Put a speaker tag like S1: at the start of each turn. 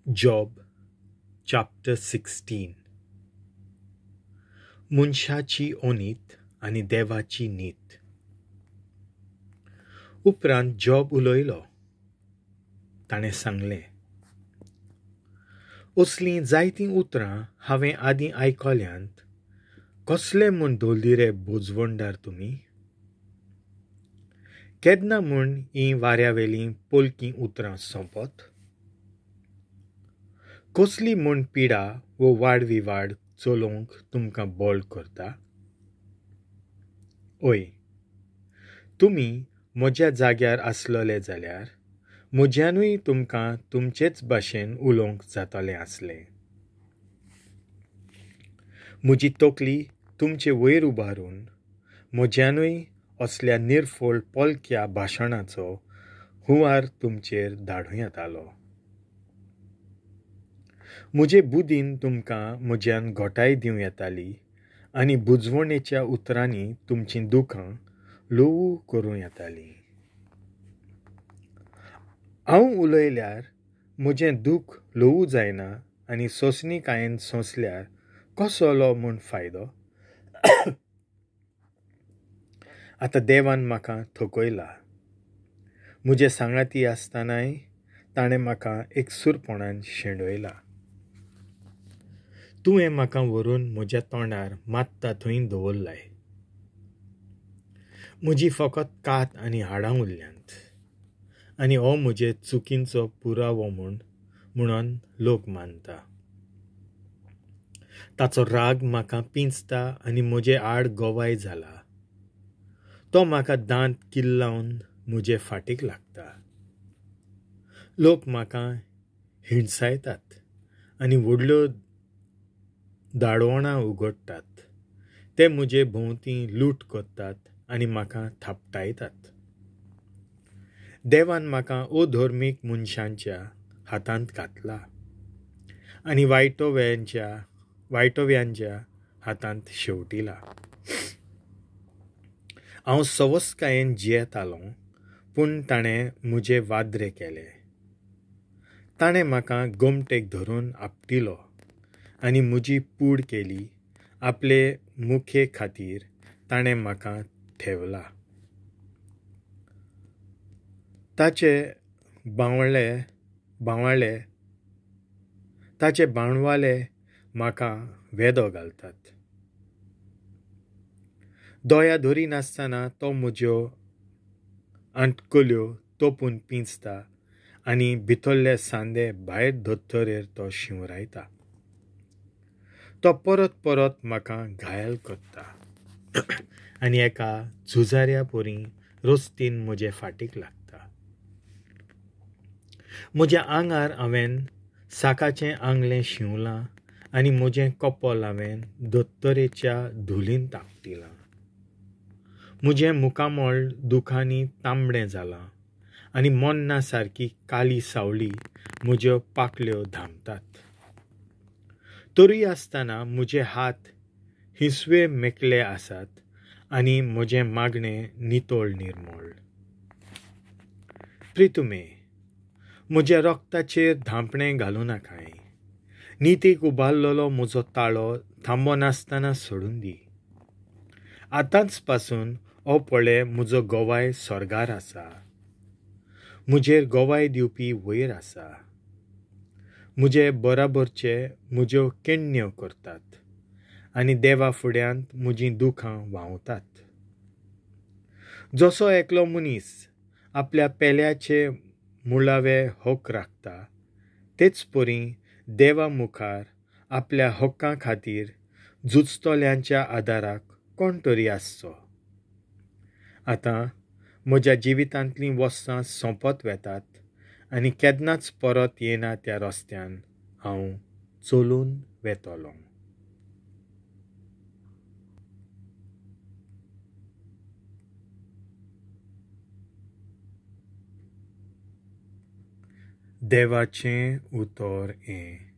S1: Job chapter 16 मनशाची ओनीत आनी देवाची नीत. उपरांत जॉब उलयलो. ताणें सांगलें, असलीं जायतीं उतरां हांवें आदीं आयकल्यांत. कसले म्हूण दवरली बोजवणदार तुमी? केन्ना म्हूण हीं वाऱ्यावेलीं पोलकीं उतरां सोंपत? कसली म्हूण पिडा वो वाडविवाड चलोवंक तुमकां बोल्ड करता? ओय, तुमी म्हज्या जाग्यार आसलले जाल्यार म्हज्यानूय तुमकां तुमचेच भाशेन उलोवंक जातालें आसलें. म्हजी तकली तुमचे वयर उबारून म्हज्यानूय असल्या निर्फोळ पोलक्या भाशणाचो हुंवार तुमचेर धाडूं येतालो. म्हजे बुदीन तुमकां म्हज्यान घोटाय दिवं येताली आनी बुजवणेच्या उतरांनी तुमचीं दुखां ल्हवू करूं येतालीं. हांव उलयल्यार म्हजें दूख ल्हवू जायना आनी सोंसणीकायेन सोंसल्यार कसलो म्हूण फायदो? आतां देवान म्हाका थकयला. म्हजे सांगाती आसतनाय ताणें म्हाका एकसूरपणान शेणयला. तुवें म्हाका व्हरून म्हज्या तोंडार मात्ता थंय दवरलाय. म्हजी फकत कात आनी हाडां उरल्यांत आनी हो म्हजे चुकींचो पुरावो म्हणून लोक मानता. ताचो राग म्हाका पिंजता आनी म्हजे आड गोवाय जाला. तो म्हाका दांत किल्लावन म्हजे फाटीक लागता. लोक म्हाका हिणसायतात आनी व्हडल्यो दाडवणां उगडटात. ते म्हजे भोंवतीं लूट करतात आनी म्हाका थापटायतात. देवान म्हाका अधर्मीक मनशांच्या हातांत घातला आनी वायटव्यांच्या हातांत शेवटिला. हांव सवस्कायेन जियेतालों, पूण ताणें म्हजे वाद्रे केले. ताणें म्हाका गोमटेक धरून आपटिलो आनी म्हजी पूड केली. आपले मुखे खातीर ताणें म्हाका थेवला. ताचे बांडवाले म्हाका वेदो घालतात. दोया धरिनासतना तो म्हज्यो आंटकल्यो तोपून पिंजता आनी भितरले सांदे भायर धरतरेर तो शिंवरायता. तो परत परत म्हाका घायल करता आनी एका झुजाऱ्या परी रस्तीन म्हजे फाटीक लागता. म्हज्या आंगार हांवें साकाचें आंगलें शिंवलां आनी म्हजें कपोल हांवें धोत्तरेच्या धुलीन तापटिलां. म्हजें मुखामोळ दुखांनी तांबडें जालां आनी मोन्ना सारकी काली सावळी म्हज्यो पाकल्यो धांपतात. तरी आसतना म्हजे हात हिंसवे मेकळे आसात आनी म्हजें मागणें नितळ निर्मळ. प्रितुमे, म्हज्या रोगताचेर धांपणें घालूं नाकाय. नितीक उबारलेलो म्हजो ताळो थांबो नासतना सोडून दी. आतांच पासून हो पळय म्हजो गोवाय सोर्गार आसा. म्हजेर गोवाय दिवपी वयर आसा. म्हजे बराबरचे म्हज्यो केण्ण्यो करतात आनी देवा फुड्यांत म्हजीं दुखां व्हांवतात. जसो एकलो मनीस आपल्या पेल्याचे मुळावे हक राखता, तेच परी देवा मुखार आपल्या हक्कां खातीर झुजतल्यांच्या आदाराक कोण तरी आसचो. आतां म्हज्या जिवितांतलीं वर्सां सोंपत वेतात आनी केन्नाच परत येना त्या रस्त्यान हांव चलून वेतलों. देवाचें उतर हें.